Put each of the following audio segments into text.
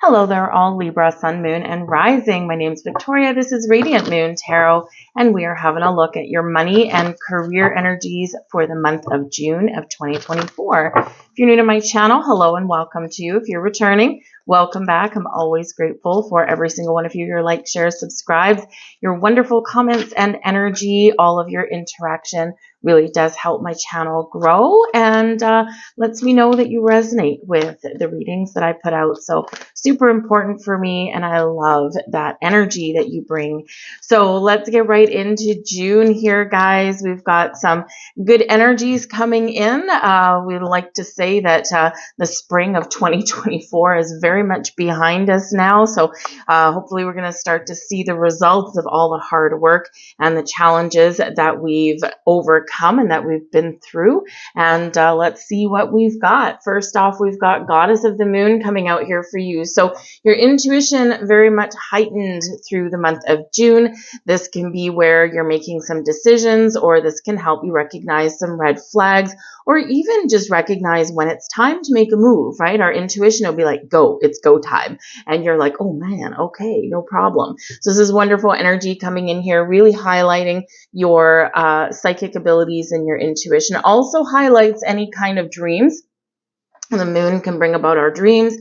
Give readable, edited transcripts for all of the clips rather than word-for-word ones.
Hello there, all Libra, Sun, Moon, and Rising. My name is Victoria. This is Radiant Moon Tarot, and we are having a look at your money and career energies for the month of June of 2024. If you're new to my channel, hello and welcome to you. If you're returning, welcome back. I'm always grateful for every single one of you, your likes, shares, subscribes, your wonderful comments and energy. All of your interaction really does help my channel grow and lets me know that you resonate with the readings that I put out. So super important for me, and I love that energy that you bring. So let's get right into June here, guys. We've got some good energies coming in. We like to say that the spring of 2024 is very much behind us now. So hopefully we're going to start to see the results of all the hard work and the challenges that we've overcome and that we've been through. And let's see what we've got. First off, we've got Goddess of the Moon coming out here for you. So your intuition very much heightened through the month of June. This can be where you're making some decisions, or this can help you recognize some red flags, or even just recognize when it's time to make a move, right? Our intuition will be like, go, it's go time. And you're like, oh man, okay, no problem. So this is wonderful energy coming in here, really highlighting your psychic abilities and your intuition. Also highlights any kind of dreams. The moon can bring about our dreams.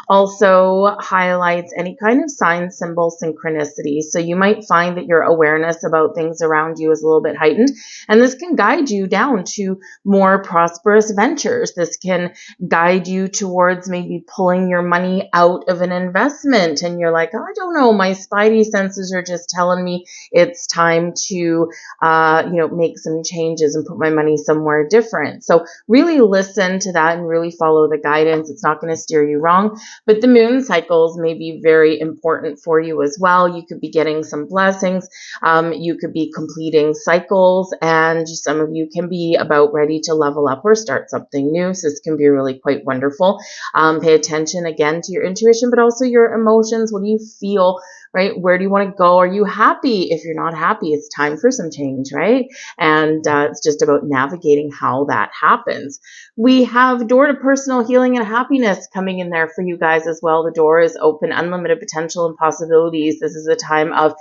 Also highlights any kind of sign, symbol, synchronicity. So you might find that your awareness about things around you is a little bit heightened, and this can guide you down to more prosperous ventures. This can guide you towards maybe pulling your money out of an investment, and you're like, oh, I don't know, my spidey senses are just telling me it's time to make some changes and put my money somewhere different. So really listen to that and really follow the guidance. It's not going to steer you wrong, but the moon cycles may be very important for you as well. You could be getting some blessings. You could be completing cycles, and some of you can be about ready to level up or start something new. So this can be really quite wonderful. Pay attention again to your intuition, but also your emotions. What do you feel? Right? Where do you want to go? Are you happy? If you're not happy, it's time for some change, right? And it's just about navigating how that happens. We have door to personal healing and happiness coming in there for you guys as well. The door is open, unlimited potential and possibilities. This is a time of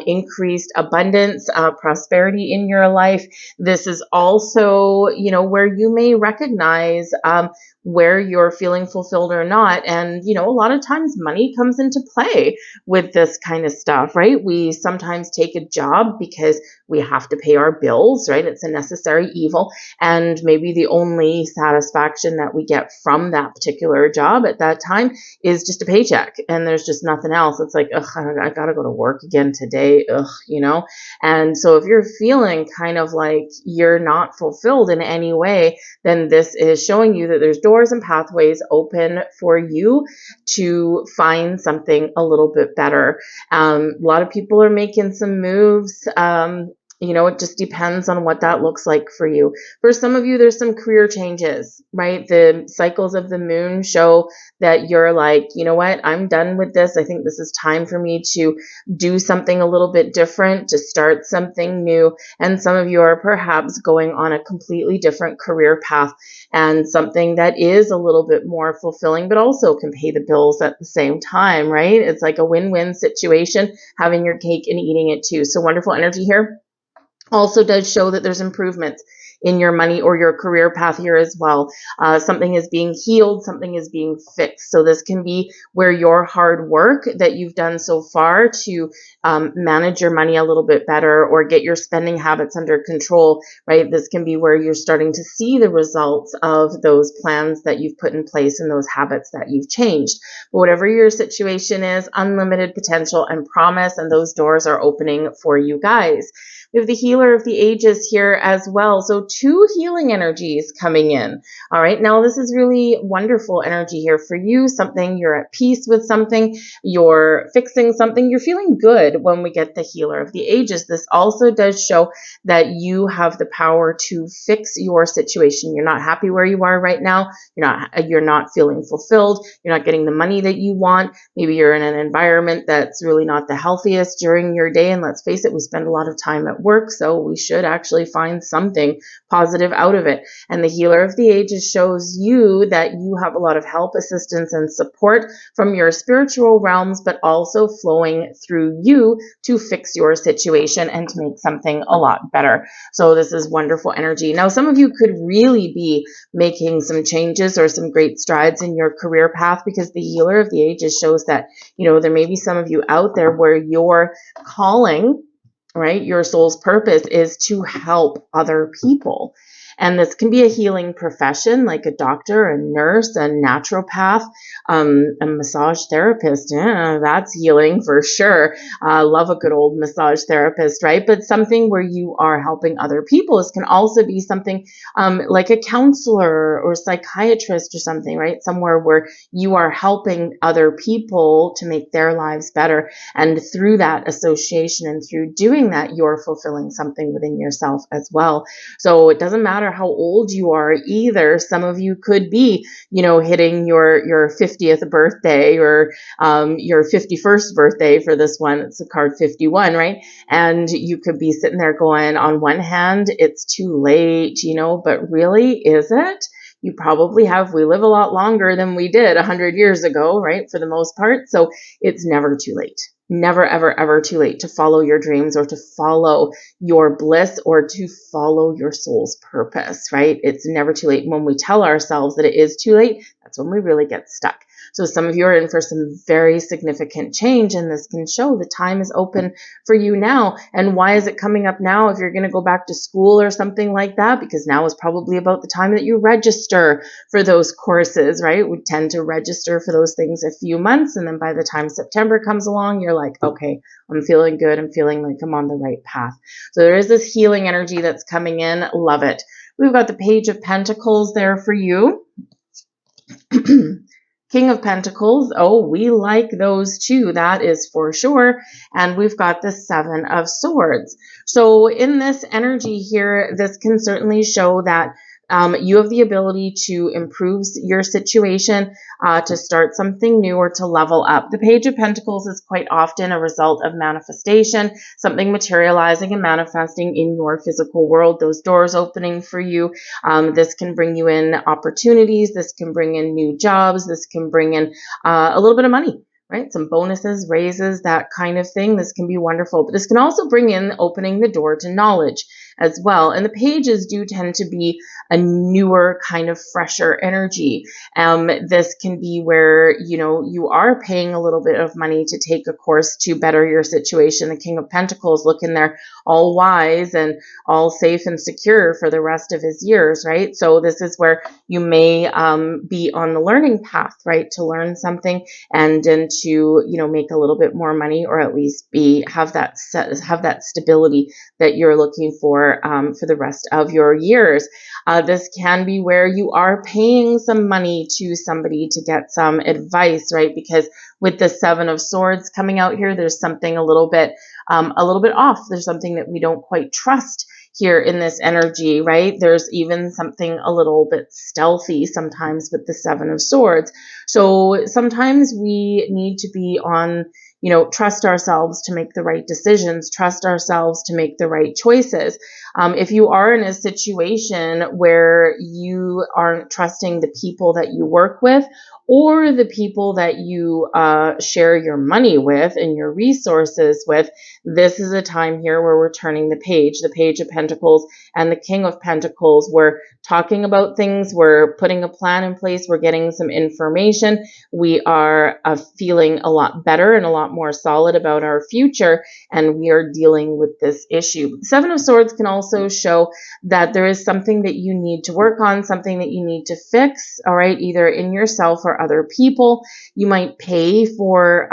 increased abundance, prosperity in your life. This is also, where you may recognize where you're feeling fulfilled or not. And, a lot of times money comes into play with this kind of stuff, right? We sometimes take a job because we have to pay our bills, right? It's a necessary evil. And maybe the only satisfaction that we get from that particular job at that time is just a paycheck. And there's just nothing else. It's like, ugh, I got to go to work again today. Ugh, And so if you're feeling kind of like you're not fulfilled in any way, then this is showing you that there's doors and pathways open for you to find something a little bit better. A lot of people are making some moves. It just depends on what that looks like for you. For some of you, there's some career changes, right? The cycles of the moon show that you're like, you know what? I'm done with this. I think this is time for me to do something a little bit different, to start something new. And some of you are perhaps going on a completely different career path, and something that is a little bit more fulfilling, but also can pay the bills at the same time, right? It's like a win-win situation, having your cake and eating it too. So wonderful energy here. Also does show that there's improvements in your money or your career path here as well. Something is being healed, something is being fixed. So this can be where your hard work that you've done so far to manage your money a little bit better or get your spending habits under control, right? This can be where you're starting to see the results of those plans that you've put in place and those habits that you've changed. But whatever your situation is, unlimited potential and promise, and those doors are opening for you guys. We have the healer of the ages here as well. So 2 healing energies coming in. All right. Now this is really wonderful energy here for you. Something you're at peace with, something you're fixing, something you're feeling good when we get the healer of the ages. This also does show that you have the power to fix your situation. You're not happy where you are right now. You're not feeling fulfilled. You're not getting the money that you want. Maybe you're in an environment that's really not the healthiest during your day. And let's face it, we spend a lot of time at work, so we should actually find something positive out of it. And the Healer of the Ages shows you that you have a lot of help, assistance, and support from your spiritual realms, but also flowing through you to fix your situation and to make something a lot better. So this is wonderful energy. Now, some of you could really be making some changes or some great strides in your career path, because the Healer of the Ages shows that, there may be some of you out there where your calling, right, your soul's purpose is to help other people. And this can be a healing profession, like a doctor, a nurse, a naturopath, a massage therapist. Yeah, that's healing for sure. Love a good old massage therapist, right? But something where you are helping other people. This can also be something like a counselor or psychiatrist or something, right? Somewhere where you are helping other people to make their lives better. And through that association and through doing that, you're fulfilling something within yourself as well. So it doesn't matter how old you are either. Some of you could be, hitting your 50th birthday or your 51st birthday for this one. It's a card 51, right? And you could be sitting there going, on one hand, it's too late, but really, is it? You probably have. We live a lot longer than we did 100 years ago, right? For the most part. So it's never too late. Never, ever, ever too late to follow your dreams or to follow your bliss or to follow your soul's purpose, right? It's never too late. When we tell ourselves that it is too late, that's when we really get stuck. So some of you are in for some very significant change, and this can show the time is open for you now. And why is it coming up now if you're going to go back to school or something like that? Because now is probably about the time that you register for those courses, right? We tend to register for those things a few months, and then by the time September comes along, you're like, okay, I'm feeling good. I'm feeling like I'm on the right path. So there is this healing energy that's coming in. Love it. We've got the Page of Pentacles there for you. King of Pentacles, oh, we like those too, that is for sure. And we've got the Seven of Swords. So in this energy here, this can certainly show that you have the ability to improve your situation, to start something new, or to level up. The Page of Pentacles is quite often a result of manifestation, something materializing and manifesting in your physical world, those doors opening for you. This can bring you in opportunities. This can bring in new jobs. This can bring in a little bit of money, right? Some bonuses, raises, that kind of thing. This can be wonderful. But this can also bring in opening the door to knowledge as well. And the pages do tend to be a newer, kind of fresher energy. This can be where, you are paying a little bit of money to take a course to better your situation. The King of Pentacles looking there all wise and all safe and secure for the rest of his years, right? So this is where you may be on the learning path, right? To learn something and to, make a little bit more money, or at least have that stability that you're looking for the rest of your years. This can be where you are paying some money to somebody to get some advice, right? Because with the Seven of Swords coming out here, there's something a little bit off. There's something that we don't quite trust here in this energy, right? There's even something a little bit stealthy sometimes with the Seven of Swords. So sometimes we need to be on, trust ourselves to make the right decisions, trust ourselves to make the right choices. If you are in a situation where you aren't trusting the people that you work with, or the people that you share your money with and your resources with, this is a time here where we're turning the Page of Pentacles and the King of Pentacles. We're talking about things, we're putting a plan in place, we're getting some information, we are feeling a lot better and a lot more solid about our future, and we are dealing with this issue. The Seven of Swords can also show that there is something that you need to work on, something that you need to fix, all right, either in yourself or other people. You might pay for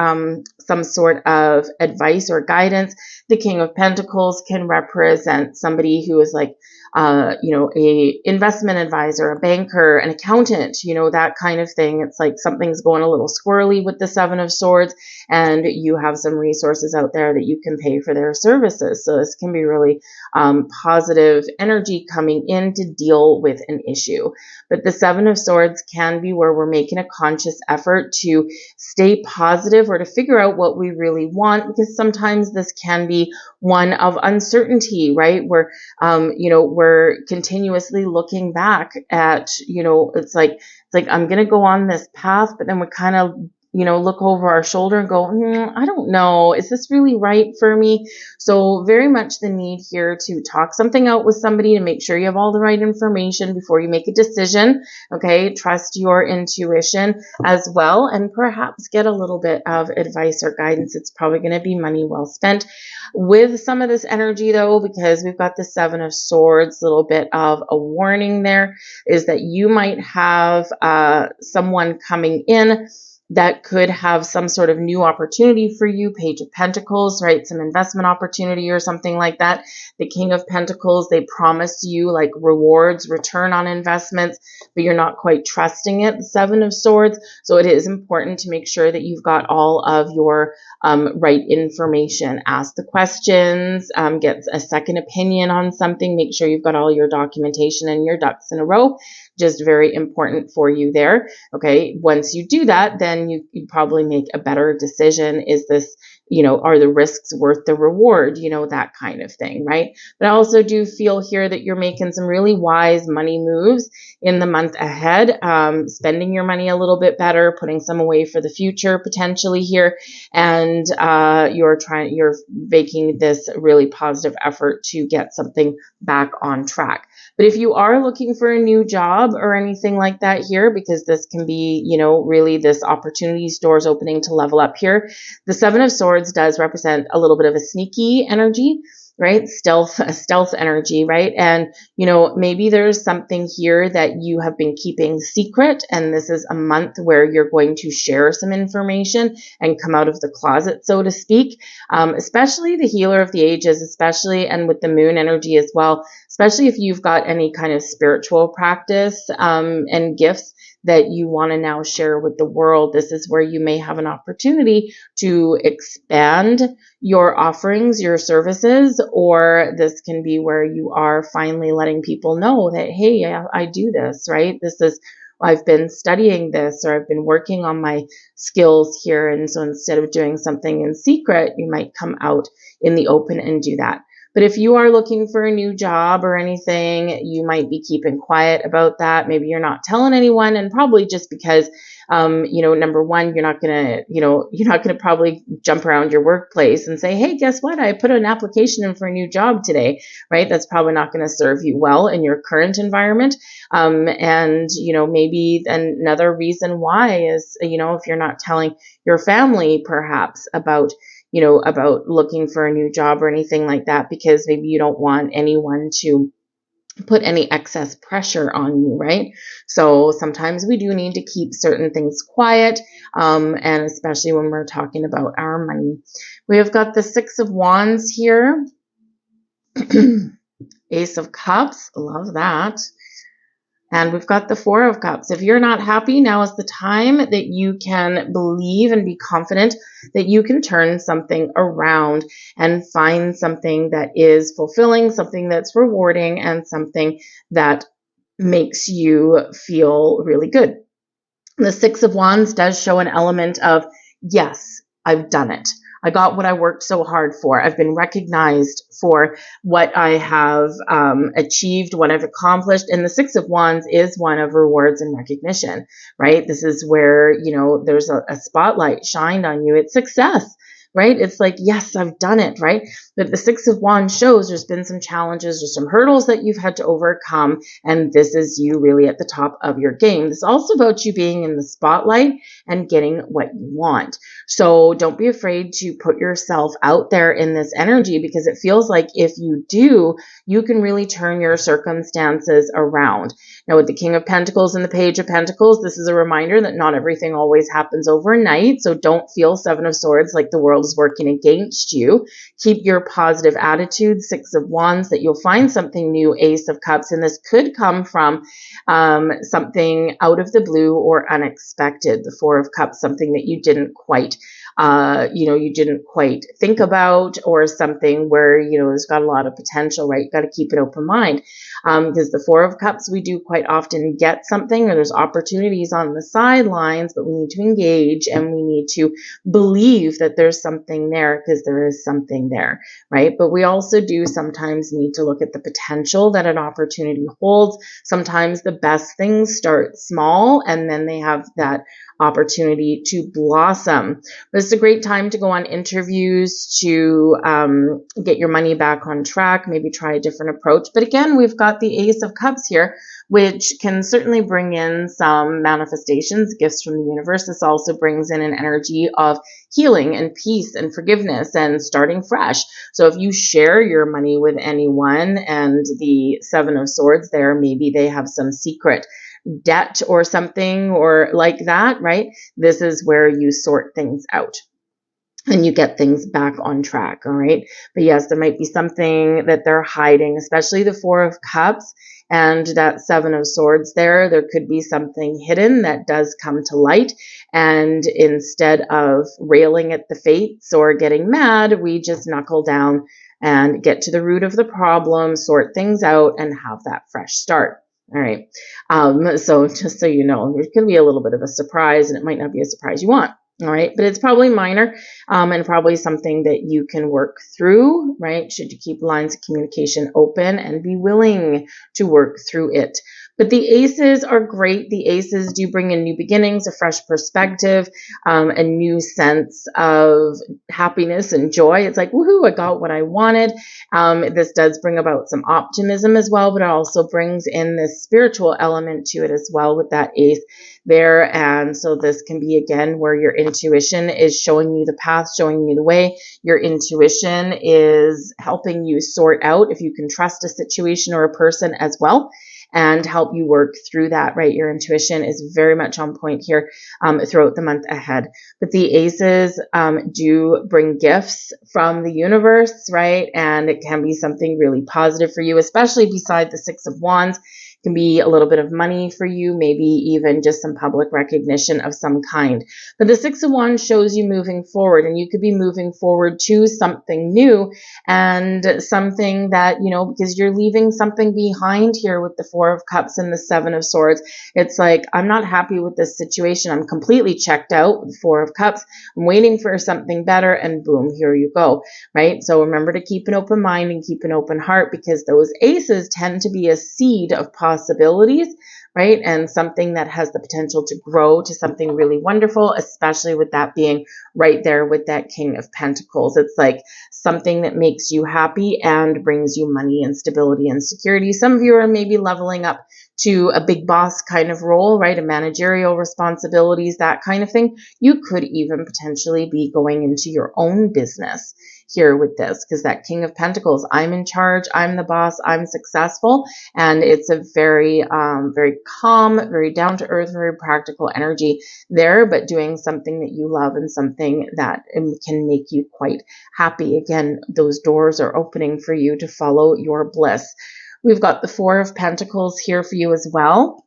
some sort of advice or guidance. The King of Pentacles can represent somebody who is like a investment advisor, a banker, an accountant, that kind of thing. It's like something's going a little squirrely with the Seven of Swords, and you have some resources out there that you can pay for their services. So this can be really positive energy coming in to deal with an issue. But the Seven of Swords can be where we're making a conscious effort to stay positive or to figure out what we really want, because sometimes this can be one of uncertainty, right? Where, we're continuously looking back at, it's like I'm going to go on this path, but then we kind of, look over our shoulder and go, I don't know, is this really right for me? So very much the need here to talk something out with somebody to make sure you have all the right information before you make a decision. Okay. Trust your intuition as well, and perhaps get a little bit of advice or guidance. It's probably going to be money well spent with some of this energy though, because we've got the Seven of Swords. A little bit of a warning there is that you might have someone coming in that could have some sort of new opportunity for you. Page of Pentacles, right? Some investment opportunity or something like that. The King of Pentacles, they promise you like rewards, return on investments, but you're not quite trusting it. The Seven of Swords. So it is important to make sure that you've got all of your right information. Ask the questions, get a second opinion on something. Make sure you've got all your documentation and your ducks in a row. Just very important for you there. Okay. Once you do that, then you probably make a better decision. Is this, are the risks worth the reward? That kind of thing, right? But I also do feel here that you're making some really wise money moves in the month ahead, spending your money a little bit better, putting some away for the future potentially here. And you're making this really positive effort to get something back on track. But if you are looking for a new job or anything like that here, because this can be, really this opportunities doors opening to level up here, the Seven of Swords does represent a little bit of a sneaky energy, right? Stealth energy, right? And, maybe there's something here that you have been keeping secret, and this is a month where you're going to share some information and come out of the closet, so to speak, especially the Healer of the Ages, especially, and with the moon energy as well, especially if you've got any kind of spiritual practice and gifts that you want to now share with the world. This is where you may have an opportunity to expand your offerings, your services, or this can be where you are finally letting people know that, hey, I do this, right? I've been studying this, or I've been working on my skills here. And so instead of doing something in secret, you might come out in the open and do that. But if you are looking for a new job or anything, you might be keeping quiet about that. Maybe you're not telling anyone, and probably just because, number one, you're not gonna probably jump around your workplace and say, hey, guess what? I put an application in for a new job today, right? That's probably not going to serve you well in your current environment. Maybe another reason why is, if you're not telling your family perhaps about looking for a new job or anything like that, because maybe you don't want anyone to put any excess pressure on you, right? So sometimes we do need to keep certain things quiet, and especially when we're talking about our money. We have got the Six of Wands here. Ace of Cups, love that. And we've got the Four of Cups. If you're not happy, now is the time that you can believe and be confident that you can turn something around and find something that is fulfilling, something that's rewarding, and something that makes you feel really good. The Six of Wands does show an element of, yes, I've done it. I got what I worked so hard for. I've been recognized for what I have achieved, what I've accomplished. And the Six of Wands is one of rewards and recognition, right? This is where, there's a spotlight shined on you. It's success, right? It's like, yes, I've done it, right? But the Six of Wands shows there's been some challenges or some hurdles that you've had to overcome. And this is you really at the top of your game. This is also about you being in the spotlight and getting what you want. So don't be afraid to put yourself out there in this energy, because it feels like if you do, you can really turn your circumstances around. Now, with the King of Pentacles and the Page of Pentacles, this is a reminder that not everything always happens overnight. So don't feel Seven of Swords like the world world is working against you. Keep your positive attitude, Six of Wands, that you'll find something new, Ace of Cups, and this could come from something out of the blue or unexpected. The Four of Cups, something that you didn't quite you didn't quite think about, or something where, there's got a lot of potential, right? You got to keep an open mind, because the Four of Cups, we do quite often get something, or there's opportunities on the sidelines, but we need to engage and we need to believe that there's something there, because there is something there, right? But we also do sometimes need to look at the potential that an opportunity holds. Sometimes the best things start small and then they have that opportunity to blossom. This is a great time to go on interviews, to get your money back on track, maybe try a different approach. But again, we've got the Ace of Cups here, which can certainly bring in some manifestations, gifts from the universe. This also brings in an energy of healing and peace and forgiveness and starting fresh. So if you share your money with anyone, and the Seven of Swords there, maybe they have some secret debt or something or like that, right? This is where you sort things out and you get things back on track, all right? But yes, there might be something that they're hiding, especially the Four of Cups and that Seven of Swords there. There could be something hidden that does come to light. And instead of railing at the fates or getting mad, we just knuckle down and get to the root of the problem, sort things out, and have that fresh start. All right. So just so you know, there's going to be a little bit of a surprise, and it might not be a surprise you want. All right. But it's probably minor, and probably something that you can work through, right? Should you keep lines of communication open and be willing to work through it. But the aces are great. The aces do bring in new beginnings, a fresh perspective, a new sense of happiness and joy. It's like, woohoo, I got what I wanted. This does bring about some optimism as well, but it also brings in this spiritual element to it as well with that ace there. And so this can be, again, where your intuition is showing you the path, showing you the way. Your intuition is helping you sort out if you can trust a situation or a person as well, and help you work through that, right? Your intuition is very much on point here throughout the month ahead. But the aces do bring gifts from the universe, right? And it can be something really positive for you, especially beside the Six of Wands. It can be a little bit of money for you, maybe even just some public recognition of some kind. But the Six of Wands shows you moving forward, and you could be moving forward to something new and something that, because you're leaving something behind here with the Four of Cups and the Seven of Swords. It's like, I'm not happy with this situation. I'm completely checked out with the Four of Cups. I'm waiting for something better, and boom, here you go, right? So remember to keep an open mind and keep an open heart, because those aces tend to be a seed of possibilities, right? And something that has the potential to grow to something really wonderful, especially with that being right there with that King of Pentacles. It's like something that makes you happy and brings you money and stability and security. Some of you are maybe leveling up to a big boss kind of role, right? A managerial responsibilities, that kind of thing. You could even potentially be going into your own business here with this, because that King of Pentacles, I'm in charge, I'm the boss, I'm successful. And it's a very, very calm, very down to earth, very practical energy there, but doing something that you love and something that can make you quite happy. Again, those doors are opening for you to follow your bliss. We've got the Four of Pentacles here for you as well.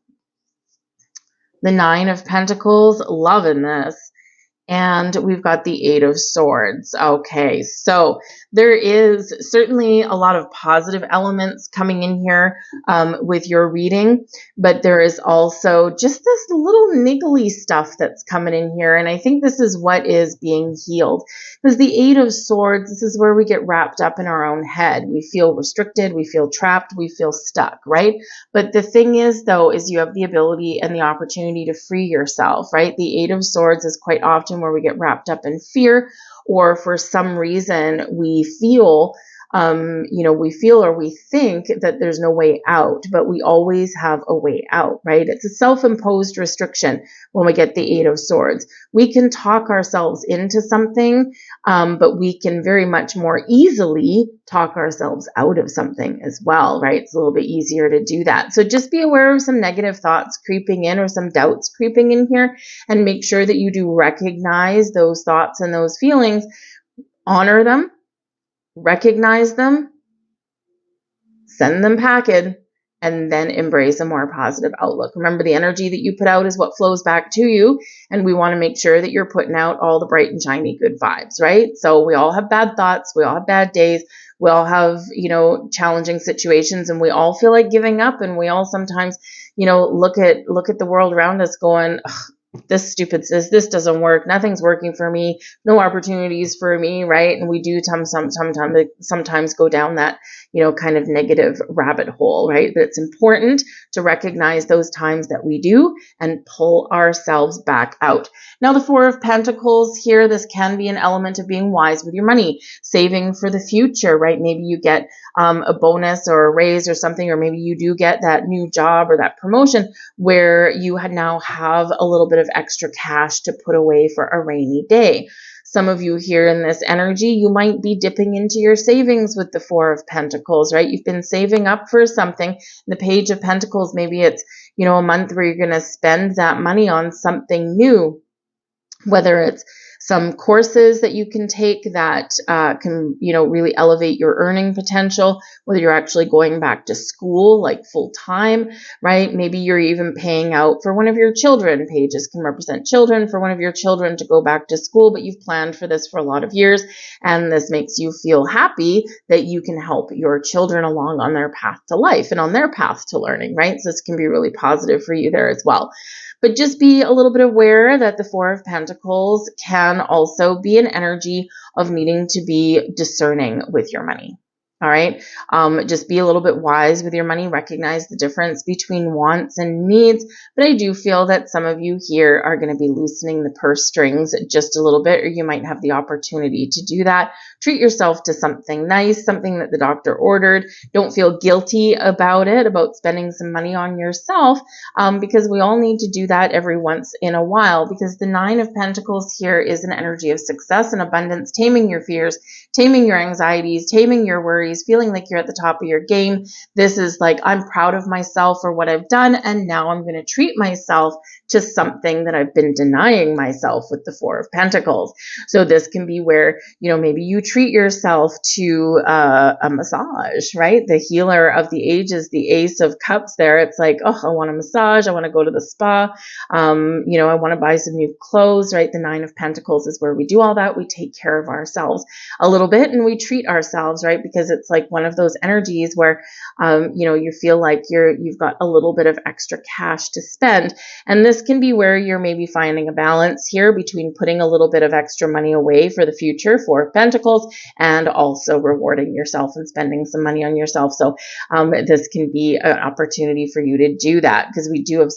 The Nine of Pentacles, loving this. And we've got the Eight of Swords. Okay, so there is certainly a lot of positive elements coming in here with your reading, but there is also just this little niggly stuff that's coming in here. And I think this is what is being healed, because the Eight of Swords, this is where we get wrapped up in our own head. We feel restricted, we feel trapped, we feel stuck, right? But the thing is, though, is you have the ability and the opportunity to free yourself, right? The Eight of Swords is quite often where we get wrapped up in fear, or for some reason we feel or we think that there's no way out, but we always have a way out, right? It's a self-imposed restriction when we get the Eight of Swords. We can talk ourselves into something, but we can very much more easily talk ourselves out of something as well, right? It's a little bit easier to do that. So just be aware of some negative thoughts creeping in or some doubts creeping in here, and make sure that you do recognize those thoughts and those feelings honor them, recognize them, send them packing, and then embrace a more positive outlook. Remember, the energy that you put out is what flows back to you, and we want to make sure that you're putting out all the bright and shiny good vibes, right? So we all have bad thoughts, we all have bad days, we all have, challenging situations, and we all feel like giving up, and we all sometimes, look at the world around us going, this doesn't work, nothing's working for me, no opportunities for me, right? And we do sometimes go down that kind of negative rabbit hole, right? But it's important to recognize those times that we do and pull ourselves back out. Now, the Four of Pentacles here, this can be an element of being wise with your money, saving for the future, right? Maybe you get a bonus or a raise or something, or maybe you do get that new job or that promotion where you now have a little bit of extra cash to put away for a rainy day. Some of you here in this energy, you might be dipping into your savings with the Four of Pentacles, right? You've been saving up for something. The Page of Pentacles, maybe it's, a month where you're going to spend that money on something new, whether it's some courses that you can take that can, really elevate your earning potential, whether you're actually going back to school, like full time, right? Maybe you're even paying out for one of your children. Pages can represent children, for one of your children to go back to school, but you've planned for this for a lot of years, and this makes you feel happy that you can help your children along on their path to life and on their path to learning, right? So this can be really positive for you there as well. But just be a little bit aware that the Four of Pentacles can also be an energy of needing to be discerning with your money. All right. Just be a little bit wise with your money. Recognize the difference between wants and needs. But I do feel that some of you here are going to be loosening the purse strings just a little bit, or you might have the opportunity to do that. Treat yourself to something nice, something that the doctor ordered. Don't feel guilty about it, about spending some money on yourself, because we all need to do that every once in a while, because the Nine of Pentacles here is an energy of success and abundance, taming your fears, taming your anxieties, taming your worries, feeling like you're at the top of your game. This is like, I'm proud of myself for what I've done, and now I'm going to treat myself to something that I've been denying myself with the Four of Pentacles. So this can be where, maybe you treat yourself to a massage, right? The healer of the ages, the Ace of Cups there. It's like, oh, I want a massage. I want to go to the spa. I want to buy some new clothes, right? The Nine of Pentacles is where we do all that. We take care of ourselves a little bit and we treat ourselves, right? Because it's like one of those energies where, you feel like you've got a little bit of extra cash to spend. And this can be where you're maybe finding a balance here between putting a little bit of extra money away for the future, Four of Pentacles, and also rewarding yourself and spending some money on yourself. So this can be an opportunity for you to do that, because we do have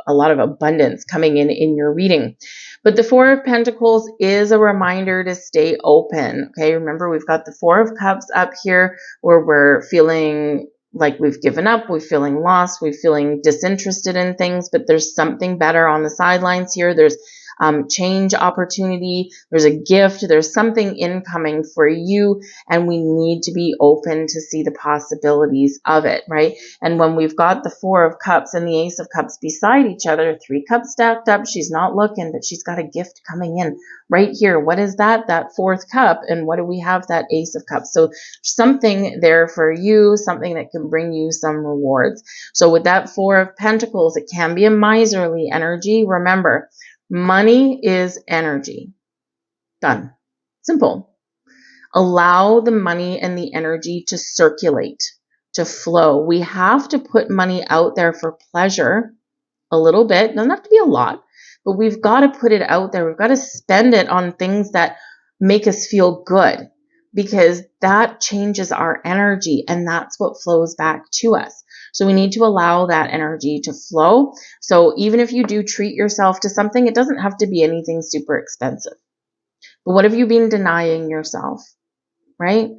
a lot of abundance coming in your reading. But the Four of Pentacles is a reminder to stay open. Okay, remember, we've got the Four of Cups up here where we're feeling like we've given up, we're feeling lost, we're feeling disinterested in things, but there's something better on the sidelines here. There's change opportunity, there's a gift, there's something incoming for you, and we need to be open to see the possibilities of it, right? And when we've got the Four of Cups and the Ace of Cups beside each other, three cups stacked up, she's not looking, but she's got a gift coming in right here. What is that? That fourth cup. And what do we have? That Ace of Cups. So something there for you, something that can bring you some rewards. So with that Four of Pentacles, it can be a miserly energy. Remember, money is energy. Done. Simple. Allow the money and the energy to circulate, to flow. We have to put money out there for pleasure a little bit. It doesn't have to be a lot, but we've got to put it out there. We've got to spend it on things that make us feel good, because that changes our energy and that's what flows back to us. So we need to allow that energy to flow. So even if you do treat yourself to something, it doesn't have to be anything super expensive. But what have you been denying yourself, right?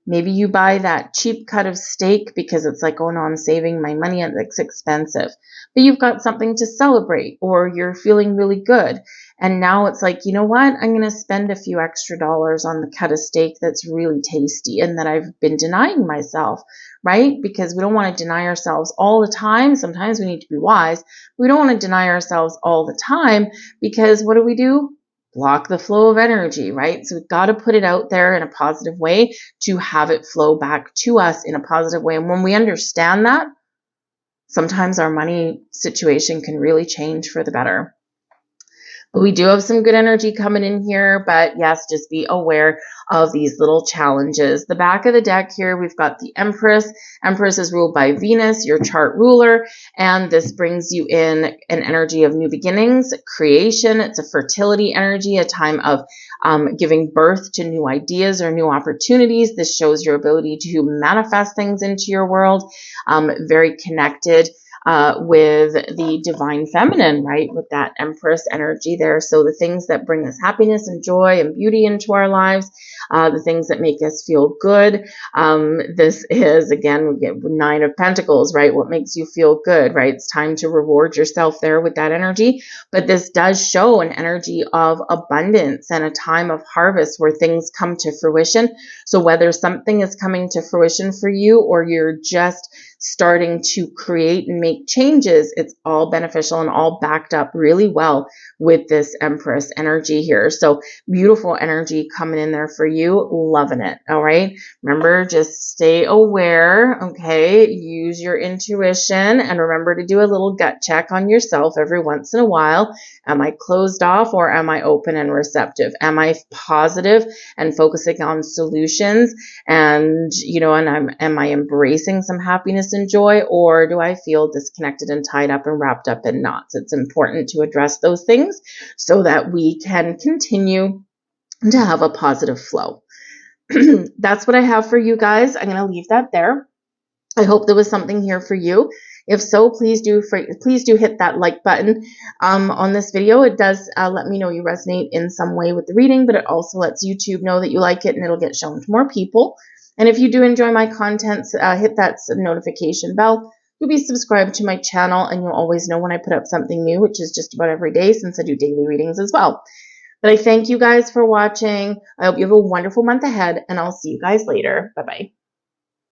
Maybe you buy that cheap cut of steak because it's like, oh no, I'm saving my money and it's expensive. But you've got something to celebrate, or you're feeling really good. And now it's like, you know what? I'm going to spend a few extra dollars on the cut of steak that's really tasty and that I've been denying myself, right? Because we don't want to deny ourselves all the time. Sometimes we need to be wise. We don't want to deny ourselves all the time, because what do? block the flow of energy, right? So we've got to put it out there in a positive way to have it flow back to us in a positive way. And when we understand that, sometimes our money situation can really change for the better. But we do have some good energy coming in here, but yes, just be aware of these little challenges. The back of the deck here, we've got the Empress. Empress is ruled by Venus, your chart ruler, and this brings you in an energy of new beginnings, creation. It's a fertility energy, a time of giving birth to new ideas or new opportunities. This shows your ability to manifest things into your world, very connected with the divine feminine, right? With that Empress energy there. So the things that bring us happiness and joy and beauty into our lives, the things that make us feel good. This is, again, we get 9 of Pentacles, right? What makes you feel good, right? It's time to reward yourself there with that energy. But this does show an energy of abundance and a time of harvest where things come to fruition. So whether something is coming to fruition for you or you're just starting to create and make changes, it's all beneficial and all backed up really well with this Empress energy here. So beautiful energy coming in there for you. Loving it. All right. Remember, just stay aware. Okay. Use your intuition and remember to do a little gut check on yourself every once in a while. Am I closed off or am I open and receptive? Am I positive and focusing on solutions? And, am I embracing some happiness and joy, or do I feel disconnected and tied up and wrapped up in knots? It's important to address those things so that we can continue to have a positive flow. That's what I have for you guys. I'm going to leave that there. I hope there was something here for you. If so, please do hit that like button on this video. It does let me know you resonate in some way with the reading, but it also lets YouTube know that you like it and it'll get shown to more people. And if you do enjoy my content, hit that notification bell. You'll be subscribed to my channel and you'll always know when I put up something new, which is just about every day since I do daily readings as well. But I thank you guys for watching. I hope you have a wonderful month ahead and I'll see you guys later. Bye-bye.